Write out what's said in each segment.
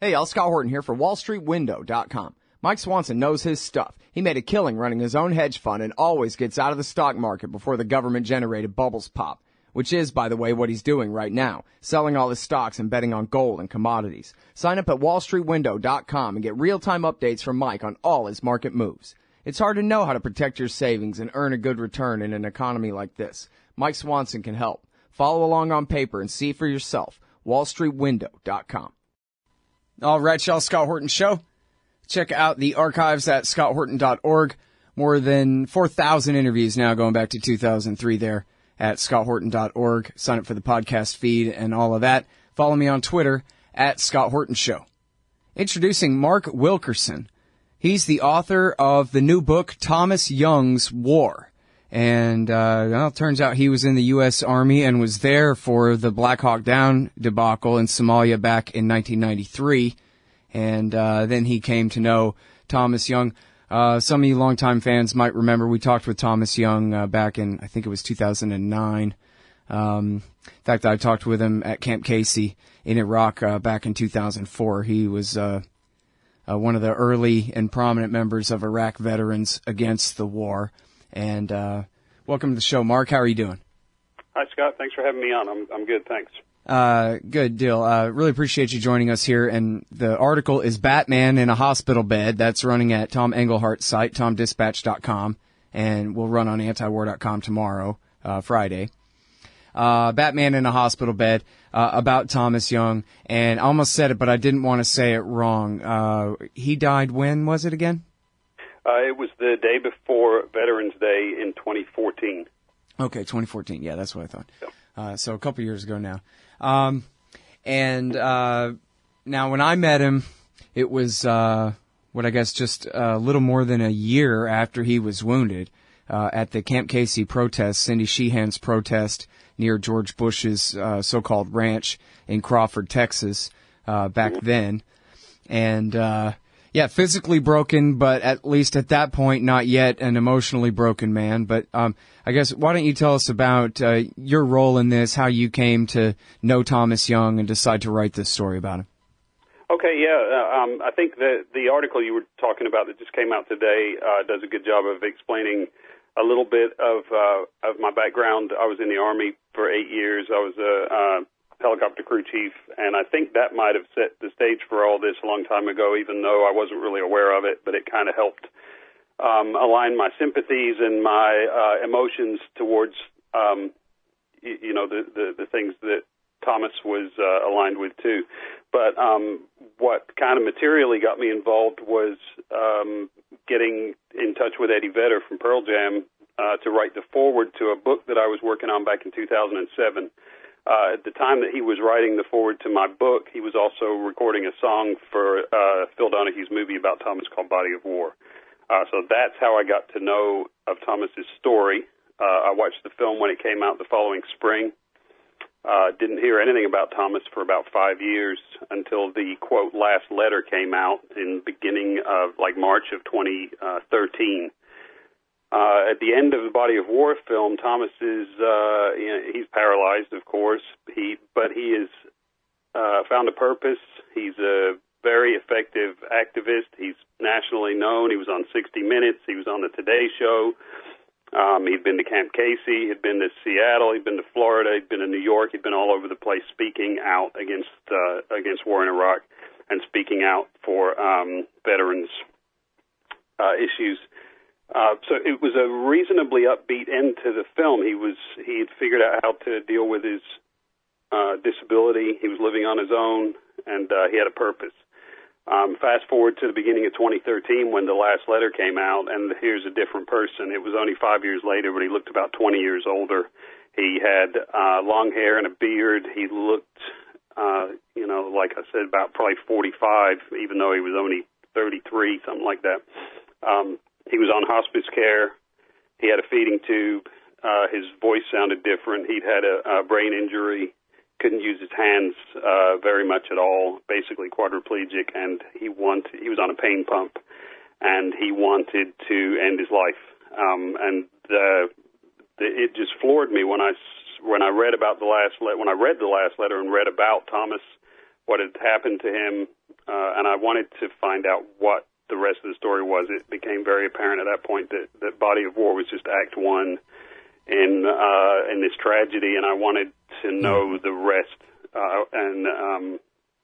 Hey, y'all, Scott Horton here for WallStreetWindow.com. Mike Swanson knows his stuff. He made a killing running his own hedge fund and always gets out of the stock market before the government-generated bubbles pop, which is, by the way, what he's doing right now, selling all his stocks and betting on gold and commodities. Sign up at WallStreetWindow.com and get real-time updates from Mike on all his market moves. It's hard to know how to protect your savings and earn a good return in an economy like this. Mike Swanson can help. Follow along on paper and see for yourself. WallStreetWindow.com. All right, y'all, Scott Horton Show. Check out the archives at scotthorton.org. More than 4,000 interviews now going back to 2003 there at scotthorton.org. Sign up for the podcast feed and all of that. Follow me on Twitter at Scott Horton Show. Introducing Mark Wilkerson. He's the author of the new book, Tomas Young's War. And it turns out he was in the U.S. Army and was there for the Black Hawk Down debacle in Somalia back in 1993. And then he came to know Tomas Young. Some of you longtime fans might remember we talked with Tomas Young back in, I think it was 2009. In fact, I talked with him at Camp Casey in Iraq back in 2004. He was one of the early and prominent members of Iraq Veterans Against the War. And welcome to the show, Mark. How are you doing? Hi, Scott. Thanks for having me on. I'm good, thanks. Good deal. Really appreciate you joining us here. And the article is Batman in a Hospital Bed. That's running at Tom Englehart's site, tomdispatch.com, and will run on antiwar.com tomorrow, Friday. Batman in a Hospital Bed, about Tomas Young. And I almost said it, but I didn't want to say it wrong. He died when was it again? It was the day before Veterans Day in 2014. Okay, 2014. Yeah, that's what I thought. Yep. So a couple years ago now. Now when I met him, it was, I guess just a little more than a year after he was wounded, at the Camp Casey protest, Cindy Sheehan's protest near George Bush's, so-called ranch in Crawford, Texas, back then. And, yeah, physically broken, but at least at that point, not yet an emotionally broken man. But I guess, why don't you tell us about your role in this, how you came to know Tomas Young and decide to write this story about him? Okay, yeah. I think that the article you were talking about that just came out today does a good job of explaining a little bit of my background. I was in the Army for 8 years. I was a helicopter crew chief, and I think that might have set the stage for all this a long time ago, even though I wasn't really aware of it, but it kind of helped align my sympathies and my emotions towards, the things that Tomas was aligned with, too. But what kind of materially got me involved was getting in touch with Eddie Vedder from Pearl Jam to write the foreword to a book that I was working on back in 2007. At the time that he was writing the foreword to my book, he was also recording a song for Phil Donahue's movie about Tomas called Body of War. So that's how I got to know of Tomas's story. I watched the film when it came out the following spring. Didn't hear anything about Tomas for about 5 years until the, quote, last letter came out in the beginning of, March of 2013. At the end of the Body of War film, Tomas is, he's paralyzed, of course, but he has found a purpose. He's a very effective activist. He's nationally known. He was on 60 Minutes. He was on the Today Show. He'd been to Camp Casey. He'd been to Seattle. He'd been to Florida. He'd been to New York. He'd been all over the place speaking out against war in Iraq and speaking out for veterans issues. So it was a reasonably upbeat end to the film. He had figured out how to deal with his disability. He was living on his own, and he had a purpose. Fast forward to the beginning of 2013 when the last letter came out, and here's a different person. It was only 5 years later, but he looked about 20 years older. He had long hair and a beard. He looked, like I said, about probably 45, even though he was only 33, something like that. He was on hospice care. He had a feeding tube. His voice sounded different. He'd had a brain injury, couldn't use his hands very much at all, basically quadriplegic, and he was on a pain pump, and he wanted to end his life. It just floored me when I read about when I read the last letter and read about Tomas, what had happened to him, and I wanted to find out what the rest of the story was. It became very apparent at that point that Body of War was just Act One in this tragedy, and I wanted to know the rest.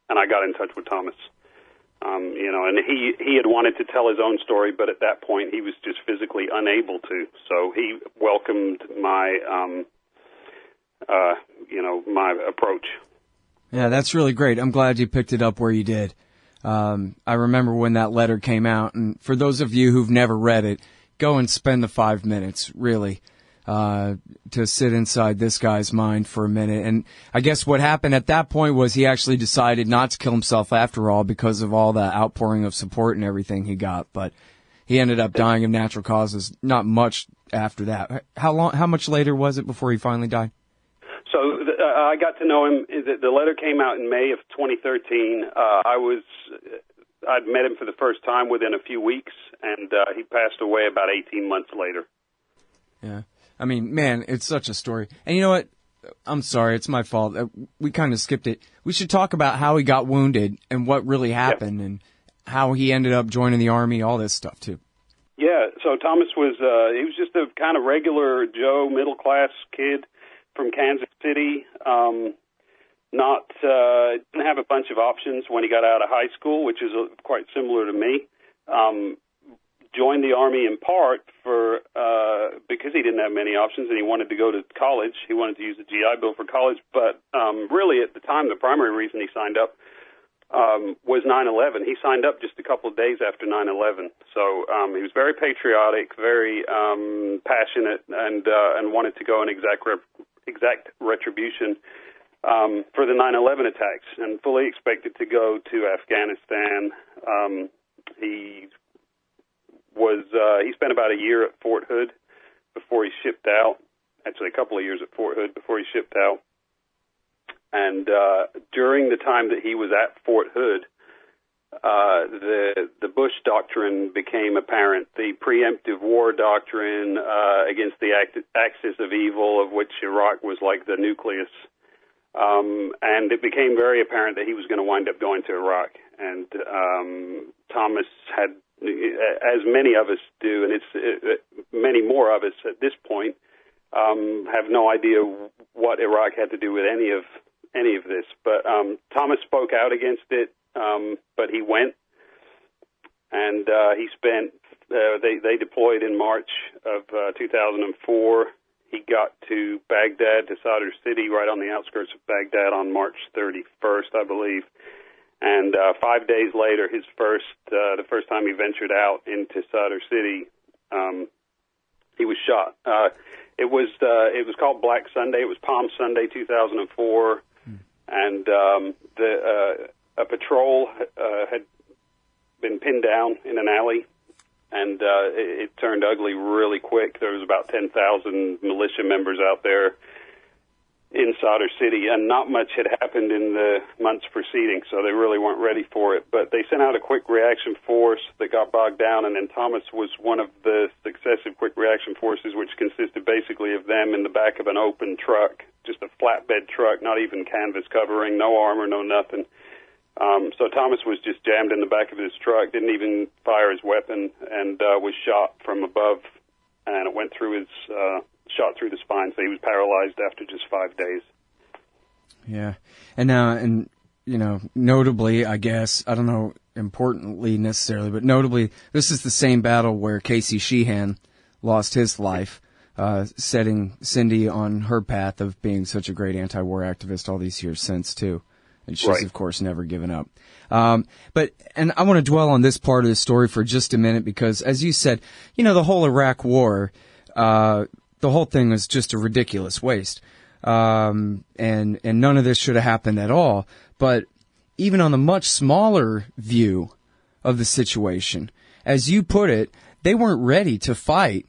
And I got in touch with Thomas. And he had wanted to tell his own story, but at that point he was just physically unable to. So he welcomed my, my approach. Yeah, that's really great. I'm glad you picked it up where you did. I remember when that letter came out, and for those of you who've never read it, go and spend the 5 minutes, really, to sit inside this guy's mind for a minute. And I guess what happened at that point was he actually decided not to kill himself after all because of all the outpouring of support and everything he got. But he ended up dying of natural causes not much after that. How much later was it before he finally died? So I got to know him. The letter came out in May of 2013. I'd met him for the first time within a few weeks, and he passed away about 18 months later. Yeah. I mean, man, it's such a story. And you know what? I'm sorry, it's my fault. We kind of skipped it. We should talk about how he got wounded and what really happened and how he ended up joining the Army, all this stuff, too. Yeah, so Thomas was he was just a kind of regular Joe, middle-class kid from Kansas City. Didn't have a bunch of options when he got out of high school, which is quite similar to me. Joined the Army in part because he didn't have many options and he wanted to go to college. He wanted to use the GI Bill for college, but really at the time the primary reason he signed up was 9/11. He signed up just a couple of days after 9/11. So he was very patriotic, very passionate, and wanted to go and exact retribution for the 9/11 attacks, and fully expected to go to Afghanistan. He spent about a year at Fort Hood before he shipped out. Actually, a couple of years at Fort Hood before he shipped out. And during the time that he was at Fort Hood, the Bush doctrine became apparent. The preemptive war doctrine against the axis of evil, of which Iraq was like the nucleus. And it became very apparent that he was going to wind up going to Iraq. And Thomas had, as many of us do, and it's many more of us at this point, have no idea what Iraq had to do with any of this. But Thomas spoke out against it, but he went, and he spent. They deployed in March of 2004. He got to Baghdad, to Sadr City, right on the outskirts of Baghdad, on March 31st, I believe. And 5 days later, the first time he ventured out into Sadr City, he was shot. It was called Black Sunday. It was Palm Sunday, 2004, and a patrol had been pinned down in an alley, and it turned ugly really quick. There was about 10,000 militia members out there in Sadr City, and not much had happened in the months preceding, so they really weren't ready for it. But they sent out a quick reaction force that got bogged down, and then Thomas was one of the successive quick reaction forces, which consisted basically of them in the back of an open truck, just a flatbed truck, not even canvas covering, no armor, no nothing. So Thomas was just jammed in the back of his truck, didn't even fire his weapon, and was shot from above, and it went through his shot through the spine, so he was paralyzed after just 5 days. Yeah. And notably, I guess, I don't know importantly necessarily, but notably, this is the same battle where Casey Sheehan lost his life, setting Cindy on her path of being such a great anti-war activist all these years since, too. And she's, of course, never given up. And I want to dwell on this part of the story for just a minute because, as you said, the whole Iraq war, the whole thing was just a ridiculous waste. And none of this should have happened at all. But even on the much smaller view of the situation, as you put it, they weren't ready to fight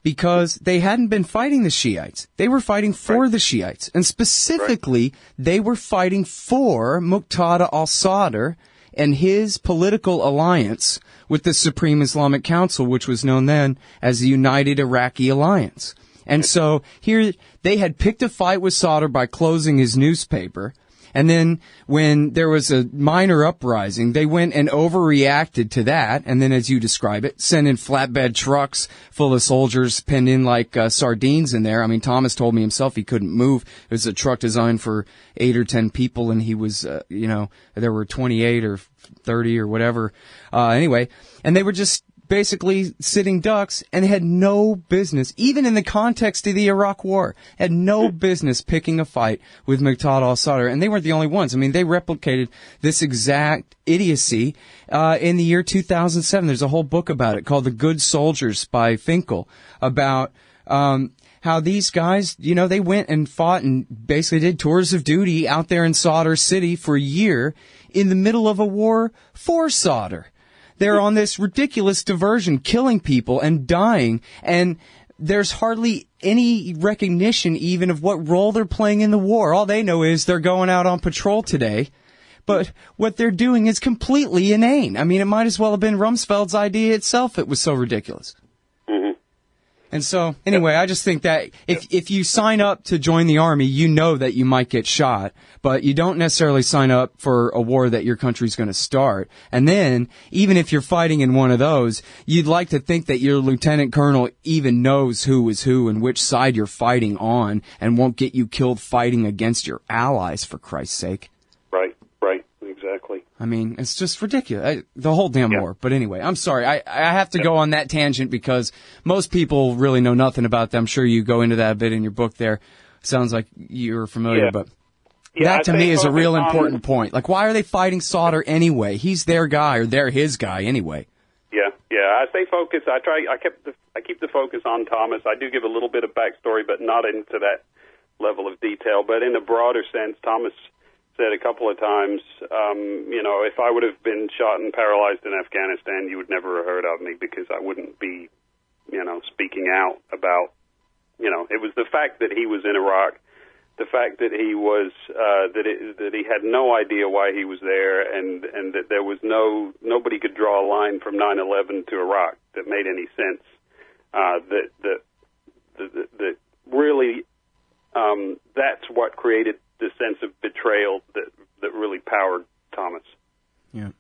because they hadn't been fighting the Shiites. They were fighting for the Shiites. And specifically, they were fighting for Muqtada al-Sadr and his political alliance with the Supreme Islamic Council, which was known then as the United Iraqi Alliance. And so here they had picked a fight with Sadr by closing his newspaper, And then when there was a minor uprising, they went and overreacted to that. And then, as you describe it, sent in flatbed trucks full of soldiers pinned in like sardines in there. I mean, Thomas told me himself he couldn't move. It was a truck designed for 8 or 10 people, and he was, there were 28 or 30 or whatever. Anyway, and they were just basically sitting ducks and had no business, even in the context of the Iraq War, had no business picking a fight with Muqtada al-Sadr. And they weren't the only ones. I mean, they replicated this exact idiocy in the year 2007. There's a whole book about it called The Good Soldiers by Finkel, about how these guys, they went and fought and basically did tours of duty out there in Sadr City for a year in the middle of a war for Sadr. They're on this ridiculous diversion, killing people and dying, and there's hardly any recognition even of what role they're playing in the war. All they know is they're going out on patrol today, but what they're doing is completely inane. I mean, it might as well have been Rumsfeld's idea itself. It was so ridiculous. And so, anyway, I just think that if you sign up to join the Army, you know that you might get shot, but you don't necessarily sign up for a war that your country's going to start. And then, even if you're fighting in one of those, you'd like to think that your lieutenant colonel even knows who is who and which side you're fighting on and won't get you killed fighting against your allies, for Christ's sake. Right, exactly. I mean, it's just ridiculous, the whole damn war. But anyway, I'm sorry. I have to go on that tangent because most people really know nothing about them. I'm sure you go into that a bit in your book there. Sounds like you're familiar, but that to me is a real important point. Like, why are they fighting Sadr anyway? He's their guy, or they're his guy anyway. Yeah. I stay focused. I keep the focus on Thomas. I do give a little bit of backstory, but not into that level of detail. But in a broader sense, Thomas said a couple of times, if I would have been shot and paralyzed in Afghanistan, you would never have heard of me because I wouldn't be, speaking out about, it was the fact that he was in Iraq, the fact that he was, that he had no idea why he was there, and that there was nobody could draw a line from 9/11 to Iraq that made any sense. That really, that's what created the sense of betrayal that really powered Thomas. Yeah.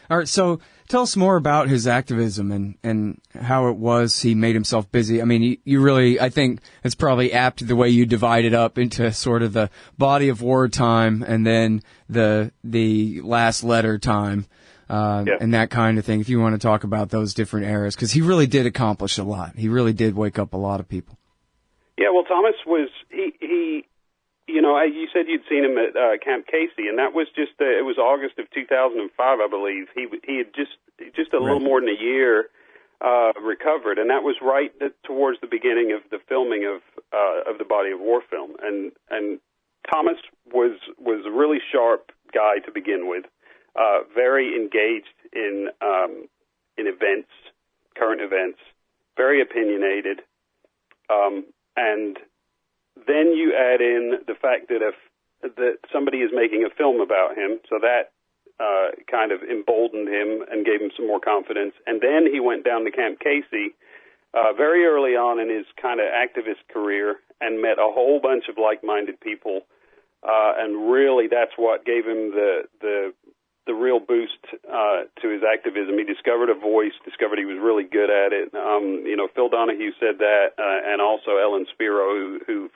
All right, so tell us more about his activism and how it was he made himself busy. I mean, you really, I think it's probably apt the way you divide it up into sort of the body of war time and then the last letter time and that kind of thing, if you want to talk about those different eras, because he really did accomplish a lot. He really did wake up a lot of people. Yeah, well, Thomas was, he you said you'd seen him at Camp Casey, and that was it was August of 2005, I believe. He had just a little more than a year recovered, and that was right towards the beginning of the filming of the body of war film. And Thomas was a really sharp guy to begin with, very engaged in events, current events, very opinionated, and then you add in the fact that that somebody is making a film about him, so that kind of emboldened him and gave him some more confidence. And then he went down to Camp Casey very early on in his kind of activist career and met a whole bunch of like-minded people, and really that's what gave him the real boost to his activism. He discovered a voice, discovered he was really good at it. Phil Donahue said that, and also Ellen Spiro, who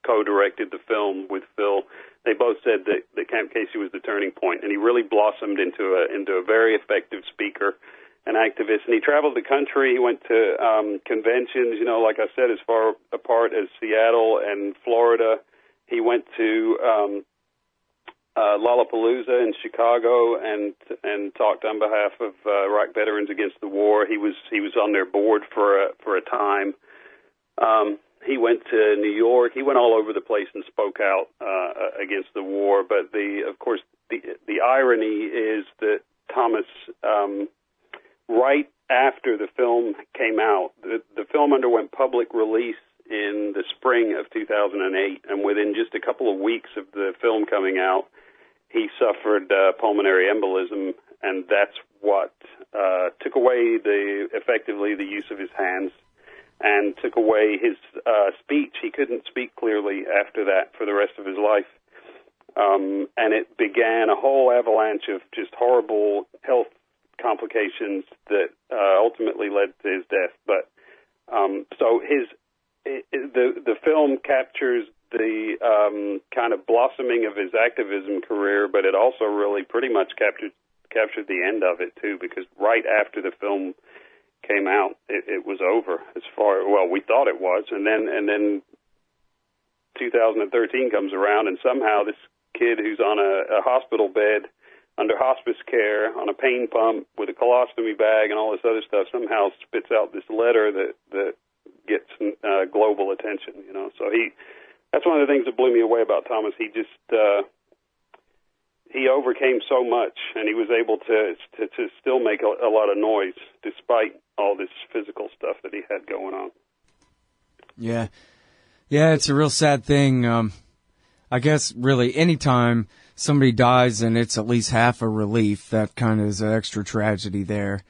co-directed the film with Phil. They both said that Camp Casey was the turning point, and he really blossomed into a very effective speaker and activist. And he traveled the country. He went to conventions, like I said, as far apart as Seattle and Florida. He went to Lollapalooza in Chicago and talked on behalf of Iraq Veterans Against the War. He was on their board for a time. He went to New York. He went all over the place and spoke out against the war. But of course, the irony is that Thomas, right after the film came out, the film underwent public release in the spring of 2008, and within just a couple of weeks of the film coming out, he suffered pulmonary embolism, and that's what took away effectively the use of his hands and took away his speech. He couldn't speak clearly after that for the rest of his life. And it began a whole avalanche of just horrible health complications that ultimately led to his death. But so the film captures the kind of blossoming of his activism career, but it also really pretty much captured the end of it too, because right after the film came out, it was over as far, well, we thought it was, and then 2013 comes around, and somehow this kid who's on a hospital bed under hospice care on a pain pump with a colostomy bag and all this other stuff somehow spits out this letter that gets global attention, you know. So that's one of the things that blew me away about Thomas. He just he overcame so much, and he was able to still make a lot of noise despite all this physical stuff that he had going on. Yeah, it's a real sad thing. I guess really anytime somebody dies and it's at least half a relief, that kind of is an extra tragedy there.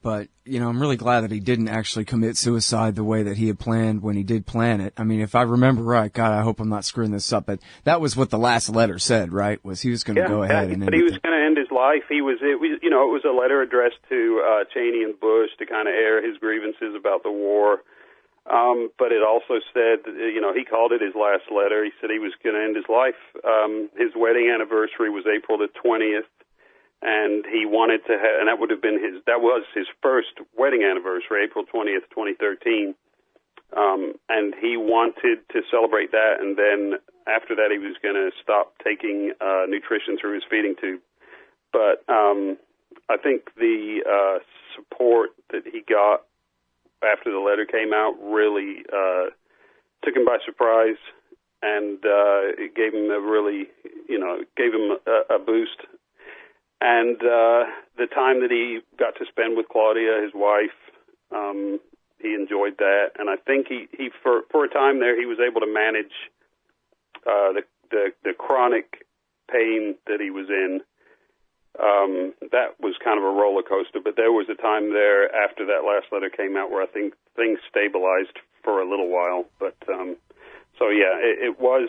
But, you know, I'm really glad that he didn't actually commit suicide the way that he had planned when he did plan it. I mean, if I remember right, God, I hope I'm not screwing this up, but that was what the last letter said, right? Was he was going to go ahead and end it. But he was going to end his life. It was a letter addressed to Cheney and Bush to kind of air his grievances about the war. But it also said, you know, he called it his last letter. He said he was going to end his life. His wedding anniversary was April the 20th. And he wanted to have, and that was his first wedding anniversary, April 20th, 2013. And he wanted to celebrate that, and then after that he was going to stop taking nutrition through his feeding tube. But I think the support that he got after the letter came out really took him by surprise, and it gave him a boost. And the time that he got to spend with Claudia, his wife, he enjoyed that. And I think he for a time there, he was able to manage the chronic pain that he was in. That was kind of a roller coaster. But there was a time there after that last letter came out where I think things stabilized for a little while. But it was.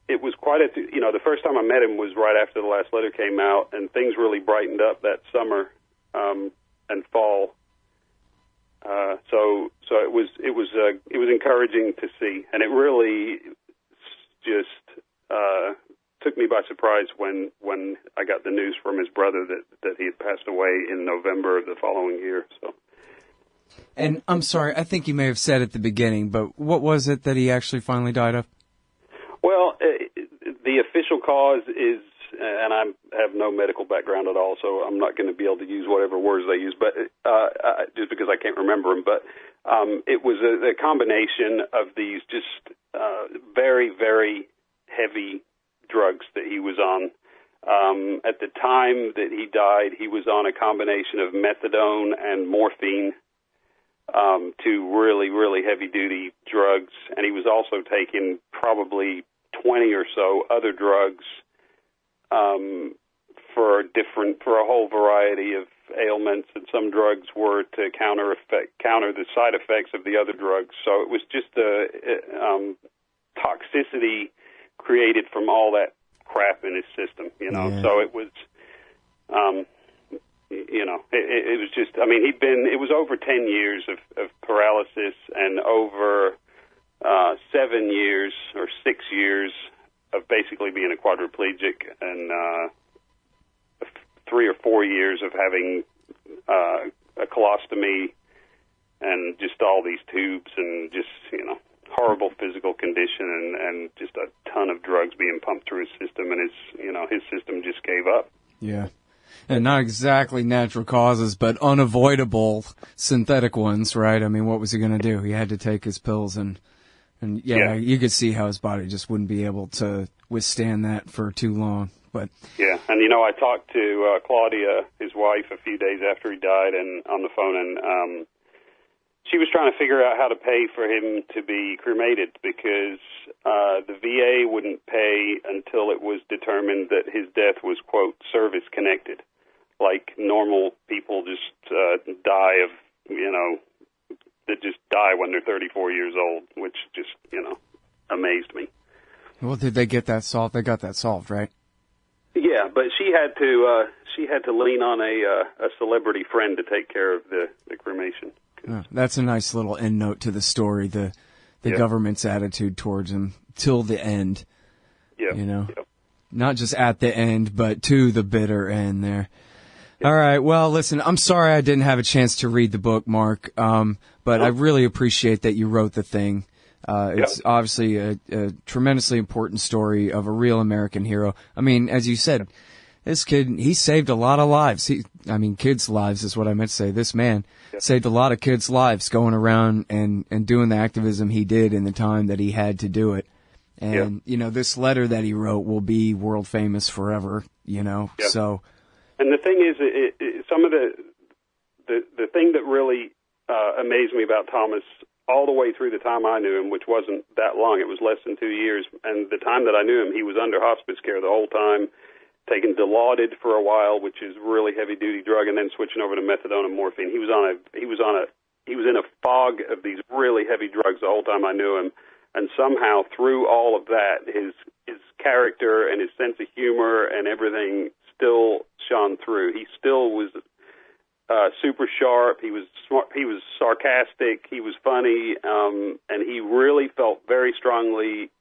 It was quite the first time I met him was right after the last letter came out, and things really brightened up that summer and fall. So it was encouraging to see, and it really just took me by surprise when I got the news from his brother that he had passed away in November of the following year. So. And I'm sorry, I think you may have said at the beginning, but what was it that he actually finally died of? Well, the official cause is, and I have no medical background at all, so I'm not going to be able to use whatever words they use, but just because I can't remember them. But it was a combination of these just very, very heavy drugs that he was on. At the time that he died, he was on a combination of methadone and morphine. Two really, really heavy-duty drugs, and he was also taking probably 20 or so other drugs for a whole variety of ailments, and some drugs were to counter the side effects of the other drugs. So it was just a toxicity created from all that crap in his system, you know. Yeah. So it was. It was just, I mean, it was over 10 years of paralysis and over 7 years or 6 years of basically being a quadriplegic, and 3 or 4 years of having a colostomy and just all these tubes and just, horrible physical condition and just a ton of drugs being pumped through his system, and his system just gave up. Yeah. And not exactly natural causes, but unavoidable synthetic ones, right? I mean, what was he going to do? He had to take his pills, and you could see how his body just wouldn't be able to withstand that for too long. But yeah, and I talked to Claudia, his wife, a few days after he died, and on the phone, and she was trying to figure out how to pay for him to be cremated because the VA wouldn't pay until it was determined that his death was, quote, service-connected. Like normal people just die of, that just die when they're 34 years old, which just, amazed me. Well, did they get that solved? They got that solved, right? Yeah, but she had to lean on a celebrity friend to take care of the cremation. Oh, that's a nice little end note to the story. The government's attitude towards him till the end. Yeah, you know, not just at the end, but to the bitter end there. All right. Well, listen, I'm sorry I didn't have a chance to read the book, Mark, but I really appreciate that you wrote the thing. It's obviously a tremendously important story of a real American hero. I mean, as you said, this kid, he saved a lot of lives. Kids' lives is what I meant to say. This man saved a lot of kids' lives going around and doing the activism he did in the time that he had to do it. And, this letter that he wrote will be world famous forever, so. And the thing is, some of the thing that really amazed me about Thomas all the way through the time I knew him, which wasn't that long, it was less than 2 years, and the time that I knew him, he was under hospice care the whole time, taking Dilaudid for a while, which is a really heavy-duty drug, and then switching over to methadone and morphine. He was in a fog of these really heavy drugs the whole time I knew him, and somehow through all of that, his character and his sense of humor and everything still shone through. He still was super sharp. He was smart. He was sarcastic. He was funny, and he really felt very strongly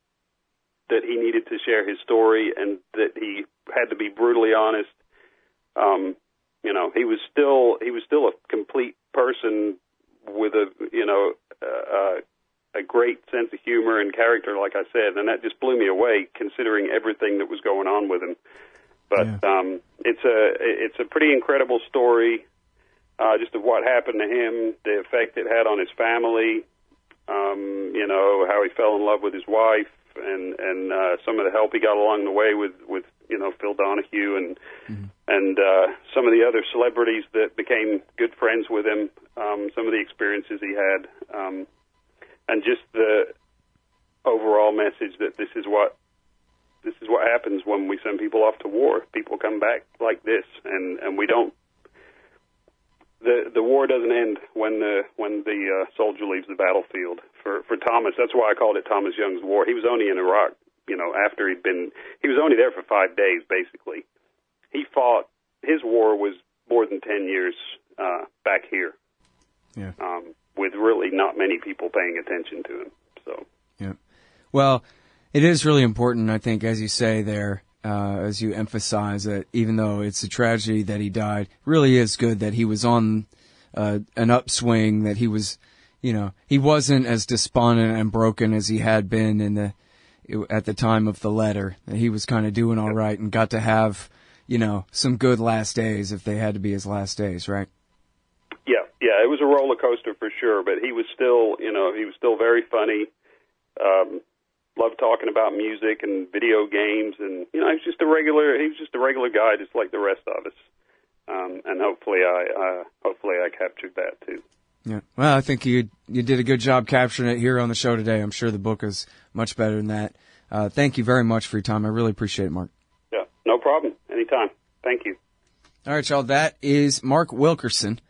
that he needed to share his story and that he had to be brutally honest. He was still a complete person with a great sense of humor and character, like I said, and that just blew me away considering everything that was going on with him. But it's a pretty incredible story, just of what happened to him, the effect it had on his family, how he fell in love with his wife, and some of the help he got along the way with Phil Donahue and some of the other celebrities that became good friends with him, some of the experiences he had, and just the overall message that this is what happens when we send people off to war. People come back like this, and we don't. The war doesn't end when the soldier leaves the battlefield. For Thomas, that's why I called it Tomas Young's War. He was only in Iraq, after he was only there for 5 days, basically. He fought. His war was more than 10 years back here. Yeah. With really not many people paying attention to him. So. Yeah. Well, it is really important, I think, as you say there, as you emphasize that even though it's a tragedy that he died, it really is good that he was on an upswing, that he was, he wasn't as despondent and broken as he had been at the time of the letter. That he was kind of doing all right and got to have, some good last days if they had to be his last days, right? Yeah, it was a roller coaster for sure, but he was still very funny. Loved talking about music and video games, and he was just a regular guy, just like the rest of us. And hopefully I captured that too. Yeah. Well, I think you did a good job capturing it here on the show today. I'm sure the book is much better than that. Thank you very much for your time. I really appreciate it, Mark. Yeah, no problem. Anytime. Thank you. All right, y'all. That is Mark Wilkerson,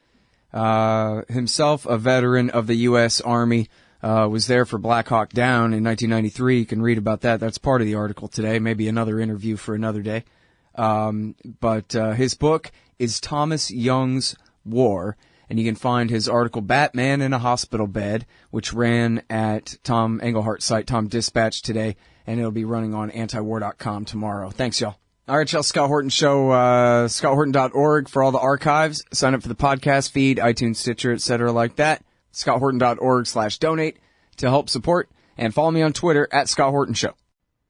himself a veteran of the U.S. Army. Was there for Black Hawk Down in 1993. You can read about that. That's part of the article today. Maybe another interview for another day. But his book is Tomas Young's War, and you can find his article Batman in a Hospital Bed, which ran at Tom Englehart's site, Tom Dispatch, today, and it'll be running on antiwar.com tomorrow. Thanks, y'all. All right, y'all. Scott Horton Show, scotthorton.org for all the archives. Sign up for the podcast feed, iTunes, Stitcher, etc. like that. scotthorton.org/donate to help support, and follow me on Twitter at Scott Horton Show.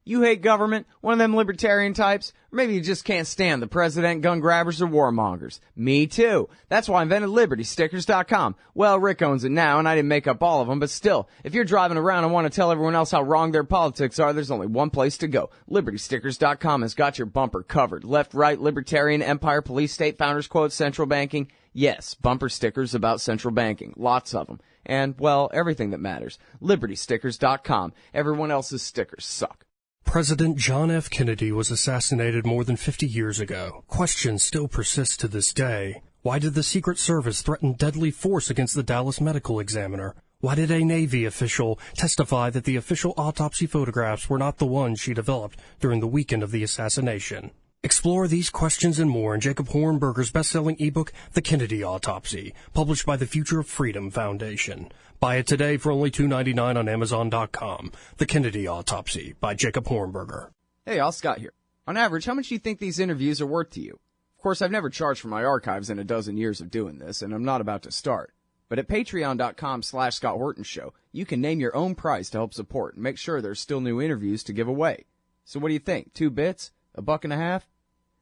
You hate government, one of them libertarian types, or maybe you just can't stand the president, gun grabbers, or warmongers. Me too. That's why I invented LibertyStickers.com. Well, Rick owns it now, and I didn't make up all of them, but still, if you're driving around and want to tell everyone else how wrong their politics are, there's only one place to go. LibertyStickers.com has got your bumper covered. Left, right, libertarian, empire, police, state, founders quote, central banking. Yes, bumper stickers about central banking. Lots of them. And, well, everything that matters. LibertyStickers.com. Everyone else's stickers suck. President John F. Kennedy was assassinated more than 50 years ago. Questions still persist to this day. Why did the Secret Service threaten deadly force against the Dallas Medical Examiner? Why did a Navy official testify that the official autopsy photographs were not the ones she developed during the weekend of the assassination? Explore these questions and more in Jacob Hornberger's best-selling ebook, The Kennedy Autopsy, published by the Future of Freedom Foundation. Buy it today for only $2.99 on Amazon.com. The Kennedy Autopsy by Jacob Hornberger. Hey, all, Scott here. On average, how much do you think these interviews are worth to you? Of course, I've never charged for my archives in a dozen years of doing this, and I'm not about to start. But at patreon.com/Scott Horton Show, you can name your own price to help support and make sure there's still new interviews to give away. So what do you think? 2 bits? $1.50?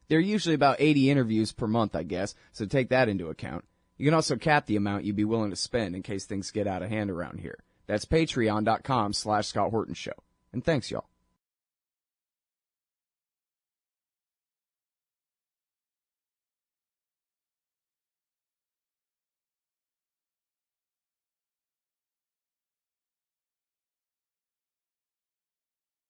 There are usually about 80 interviews per month, I guess, so take that into account. You can also cap the amount you'd be willing to spend in case things get out of hand around here. That's patreon.com/Scott Horton Show. And thanks, y'all.